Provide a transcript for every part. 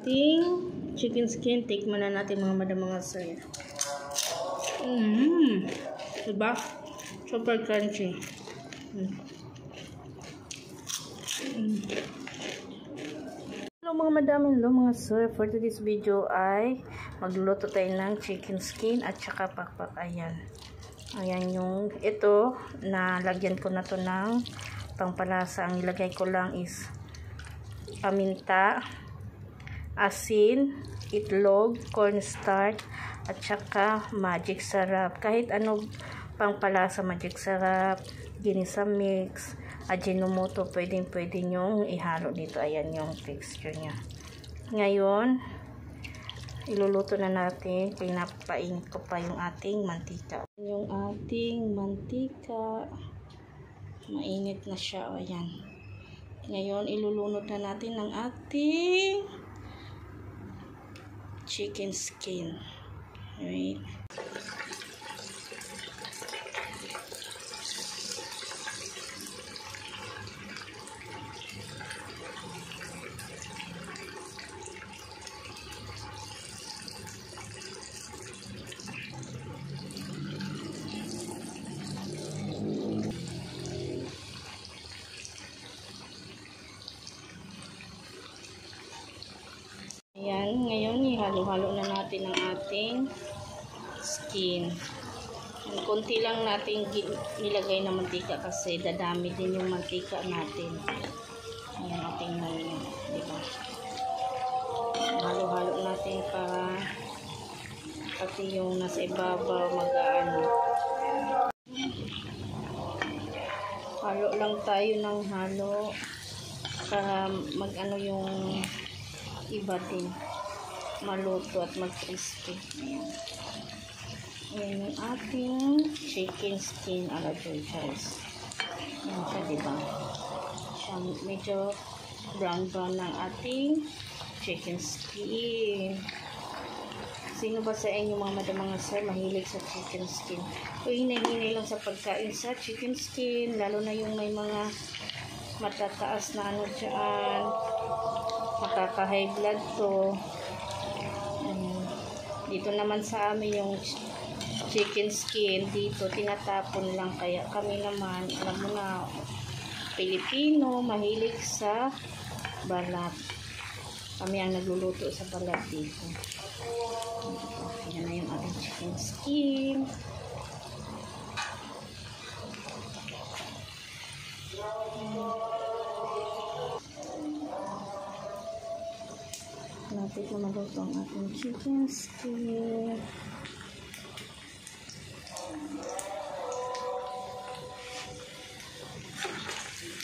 ating chicken skin. Tikman na natin mga madam mga sir. Diba? Super crunchy. Hello mga madam, hello mga sir. For today's video ay magluluto tayo ng chicken skin at saka pakpak. Ayan. Ayan yung ito. Nalagyan ko na to ng pangpalasa. Ang ilagay ko lang is paminta, asin, itlog, cornstarch, at saka magic sarap. Kahit ano pangpalasa, magic sarap, ginisa mix, ajinomoto, pwedeng nyong ihalo dito. Ayan yung texture nya. Ngayon, iluluto na natin. Pinapainit ko pa yung ating mantika. Yung ating mantika, mainit na siya. Ayan. Ngayon, ilulunod na natin ng ating chicken skin. Right? Ayan, ngayon ihalo-halo na natin ang ating skin. Kunti lang natin nilagay na mantika kasi dadami din yung mantika natin. Ayan, ating nyo, diba? Halo-halo natin para pati yung nasa ibabaw mag-aano. Halo lang tayo ng halo para mag-ano yung iba din, maluto at mag-crispy. Ayan yung ating chicken skin ala joy guys. Ayan siya, diba? Siya medyo brown ng ating chicken skin. Sino ba sa inyo mga madam mga sir mahilig sa chicken skin? O hinay-hinay lang sa pagkain sa chicken skin, lalo na yung may mga matataas na ano dyan, makaka-high blood to. Dito naman sa amin yung chicken skin dito tinatapon lang, kaya kami naman alam mo na Pilipino mahilig sa balat, kami ang nagluluto sa balat dito. Yan na yung ating chicken skin. Lapit na maluto ang ating chicken skin.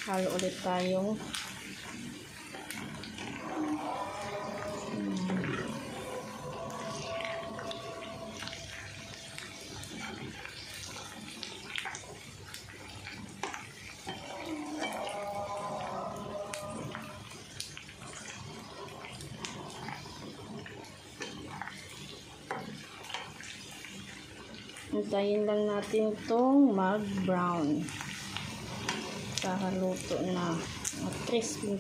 Halo ulit tayo. Hintayin lang natin itong mag-brown para luto na. Crispy.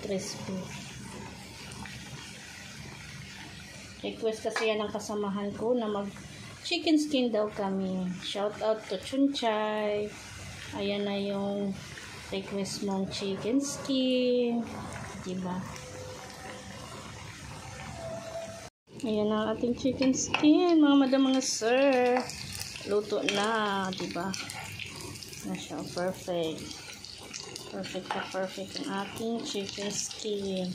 Request kasi yan ang kasamahan ko na mag chicken skin daw kami. Shout out to Chunchay. Ayan na yung request mong chicken skin, diba? Ayan ang ating chicken skin mga madam mga sir. Luto na, diba? Na siya, perfect. Perfect ang ating chicken skin.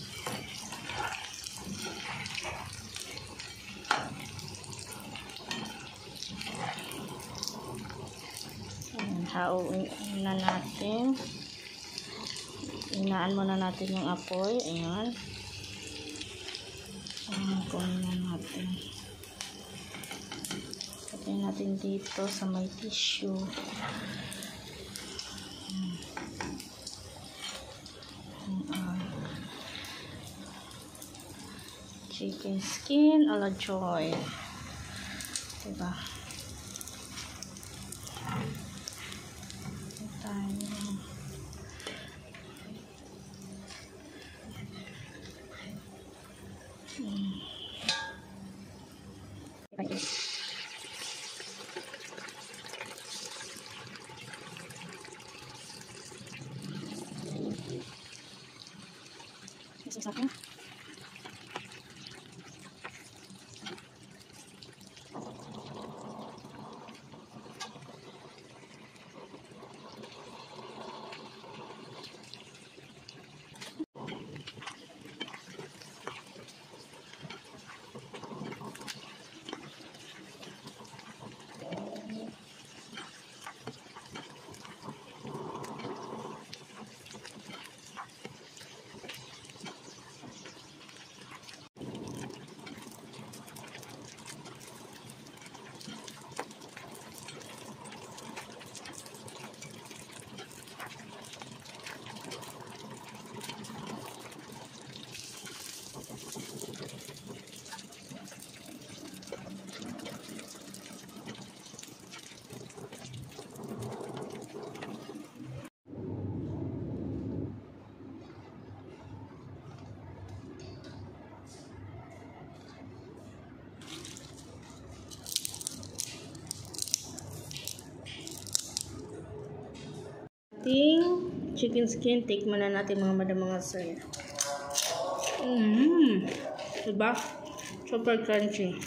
Ayan, hauin na natin. Inaan muna natin yung apoy. Ayan. Kunin na natin. Patayin natin dito sa may tissue. Chicken skin ala joy. Diba? Ating chicken skin, tikman na natin mga sir. Diba? Super crunchy.